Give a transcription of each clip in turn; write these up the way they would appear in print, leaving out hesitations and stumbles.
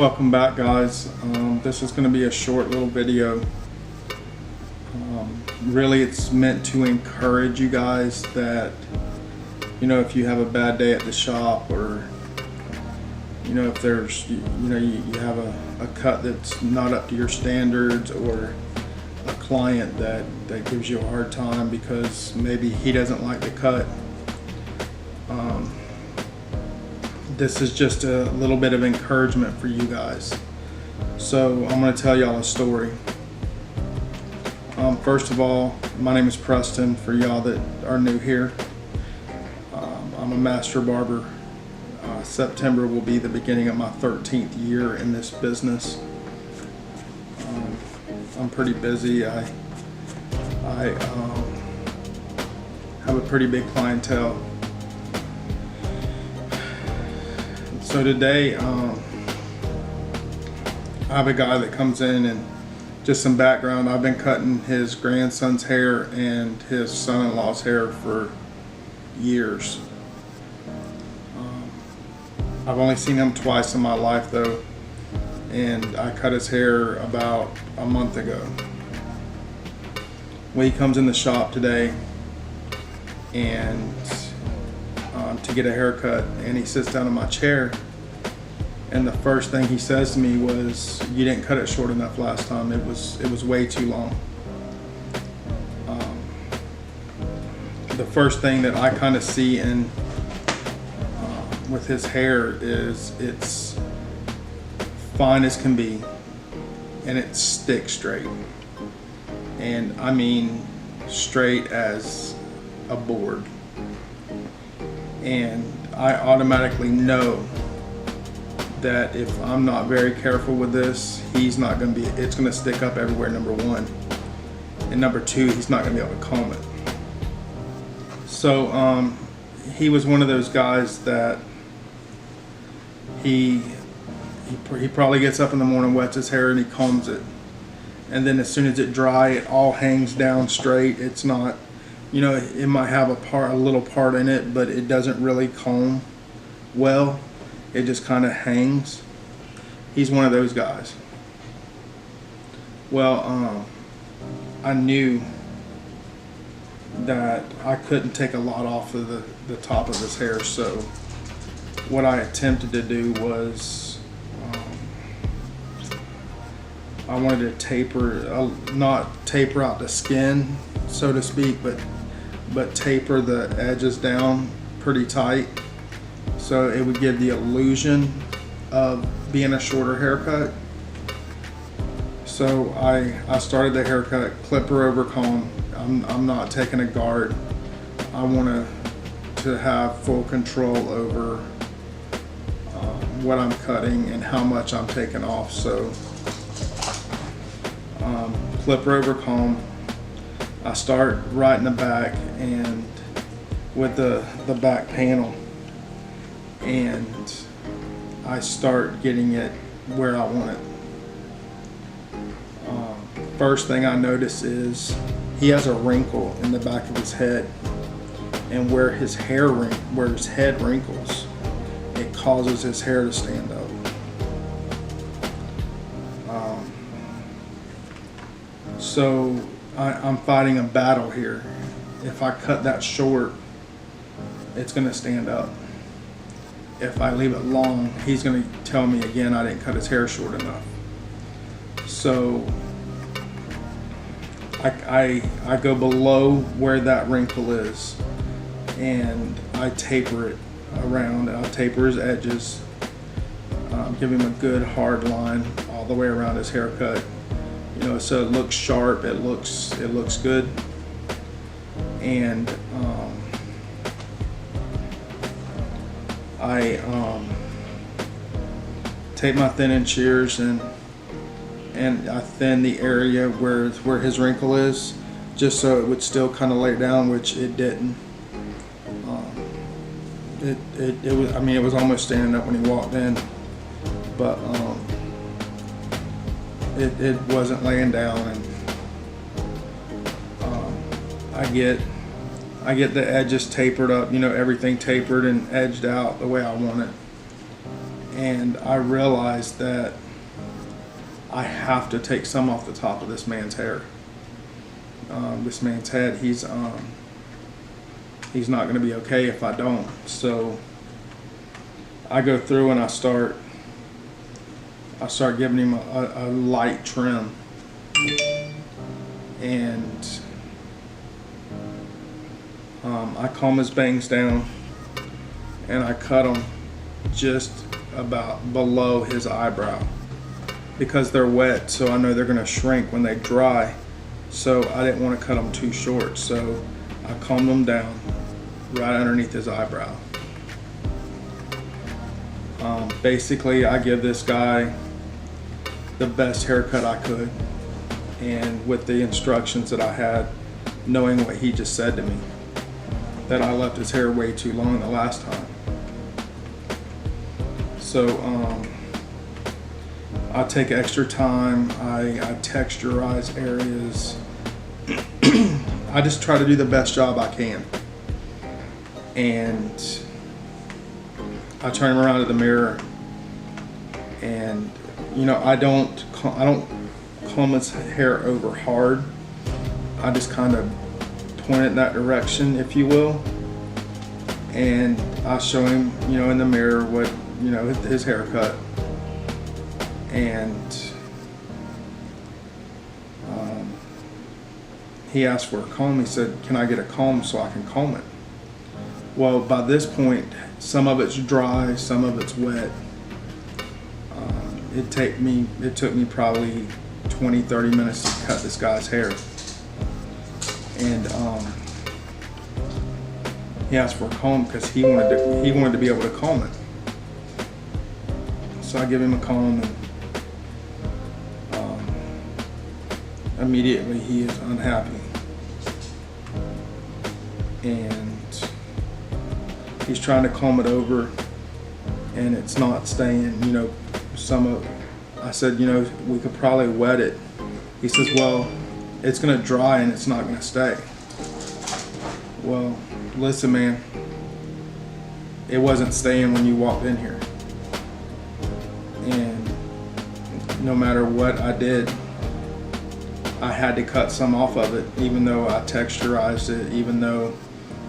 Welcome back, guys. This is going to be a short little video. Really, it's meant to encourage you guys that, if you have a bad day at the shop, or if there's you have a cut that's not up to your standards, or a client that gives you a hard time because maybe he doesn't like the cut. This is just a little bit of encouragement for you guys. So I'm going to tell y'all a story. First of all, my name is Preston, for y'all that are new here. I'm a master barber. September will be the beginning of my 13th year in this business. I'm pretty busy. I have a pretty big clientele. So today, I have a guy that comes in, and just some background, I've been cutting his grandson's hair and his son-in-law's hair for years. I've only seen him twice in my life though, and I cut his hair about a month ago. When he comes in the shop today and to get a haircut, and he sits down in my chair, and the first thing he says to me was, "You didn't cut it short enough last time. It was way too long." The first thing that I kind of see in with his hair is it's fine as can be, and it's stick straight, and I mean straight as a board. And I automatically know that if I'm not very careful with this, it's going to stick up everywhere, number one. And number two, he's not going to be able to comb it. So he was one of those guys that he probably gets up in the morning, wets his hair, and he combs it. And then as soon as it dries, it all hangs down straight. It's not, it might have a little part in it, but it doesn't really comb well. It just kind of hangs. He's one of those guys. Well, I knew that I couldn't take a lot off of the top of his hair, so what I attempted to do was I wanted to taper, not taper out the skin, so to speak, but taper the edges down pretty tight, so it would give the illusion of being a shorter haircut. So I started the haircut clipper over comb. I'm not taking a guard. I want to have full control over what I'm cutting and how much I'm taking off. So clipper over comb. I start right in the back and with the back panel, and I start getting it where I want it. First thing I notice is he has a wrinkle in the back of his head, and where his head wrinkles, it causes his hair to stand up. So I'm fighting a battle here. If I cut that short, it's going to stand up. If I leave it long, he's going to tell me again I didn't cut his hair short enough. So I go below where that wrinkle is, and I taper it around. I'll taper his edges, give him a good hard line all the way around his haircut. So it looks sharp, it looks good, and I take my thinning shears and I thin the area where his wrinkle is, just so it would still kind of lay down, which it didn't. It was almost standing up when he walked in, but it wasn't laying down, and I get the edges tapered up, everything tapered and edged out the way I want it. And I realized that I have to take some off the top of this man's hair. This man's head, he's not going to be okay if I don't. So I go through and I start giving him a light trim, and I calm his bangs down and I cut them just about below his eyebrow because they're wet, so I know they're going to shrink when they dry. So I didn't want to cut them too short, so I combed them down right underneath his eyebrow. Basically, I give this guy the best haircut I could, and with the instructions that I had, knowing what he just said to me, that I left his hair way too long the last time. So I take extra time, I texturize areas. I just try to do the best job I can. And I turn him around to the mirror, and I don't comb his hair over hard. I just kind of point it in that direction, if you will. And I show him, in the mirror what, his haircut. And he asked for a comb. He said, "Can I get a comb so I can comb it?" Well, by this point, some of it's dry, some of it's wet. It took me probably 20-30 minutes to cut this guy's hair. And he asked for a comb because he wanted to be able to comb it. So I give him a comb, and immediately he is unhappy. And he's trying to comb it over, and it's not staying. I said, we could probably wet it. He says, well, it's going to dry and it's not going to stay. Well, listen, man, it wasn't staying when you walked in here. And no matter what I did, I had to cut some off of it, even though I texturized it, even though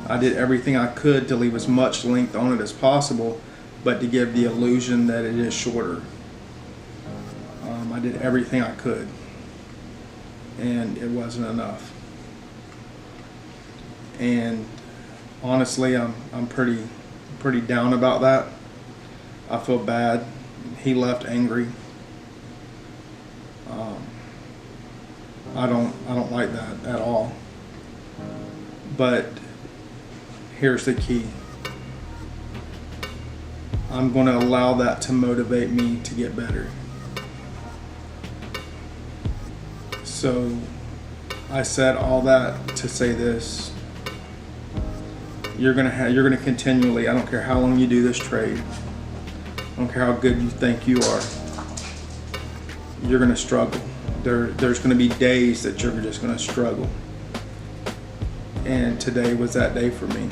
I did everything I could to leave as much length on it as possible, but to give the illusion that it is shorter. I did everything I could, and it wasn't enough. And honestly, I'm pretty down about that. I feel bad. He left angry. I don't like that at all. But here's the key. I'm going to allow that to motivate me to get better. So I said all that to say this. You're gonna continually, I don't care how long you do this trade, I don't care how good you think you are, you're gonna struggle. There's gonna be days that you're just gonna struggle. And today was that day for me.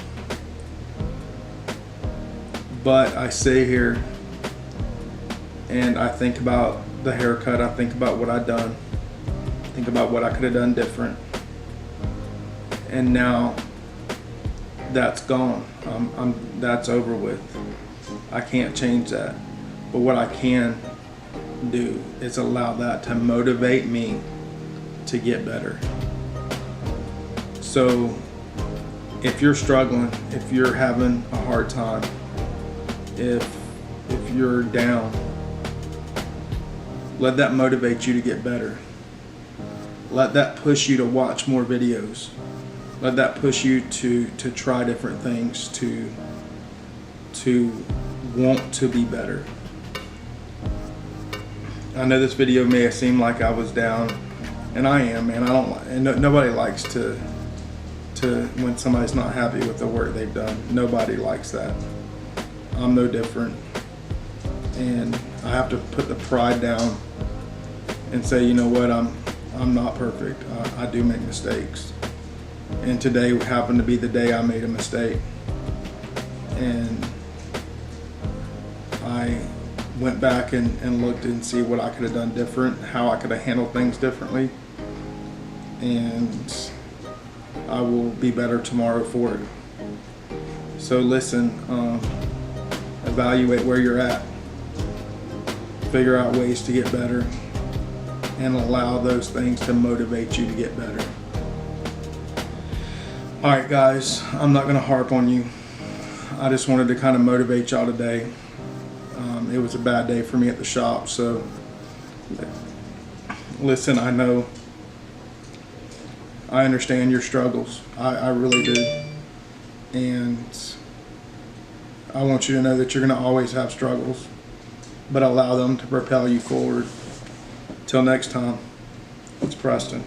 But I sit here and I think about the haircut, I think about what I've done, think about what I could have done different. And now that's gone. That's over with. I can't change that. But what I can do is allow that to motivate me to get better. So if you're struggling, if you're having a hard time, if you're down, let that motivate you to get better. Let that push you to watch more videos. Let that push you to try different things, to want to be better. I know this video may have seemed like I was down, and I am, man. Nobody likes to when somebody's not happy with the work they've done. Nobody likes that. I'm no different, and I have to put the pride down and say, you know what, I'm not perfect. I do make mistakes. And today happened to be the day I made a mistake. And I went back and looked and see what I could have done different, how I could have handled things differently, and I will be better tomorrow for it. So listen, evaluate where you're at, figure out ways to get better, and allow those things to motivate you to get better. All right, guys, I'm not going to harp on you. I just wanted to kind of motivate y'all today. It was a bad day for me at the shop, so listen, I know, I understand your struggles. I really do. And I want you to know that you're going to always have struggles, but allow them to propel you forward. Till next time, it's Preston.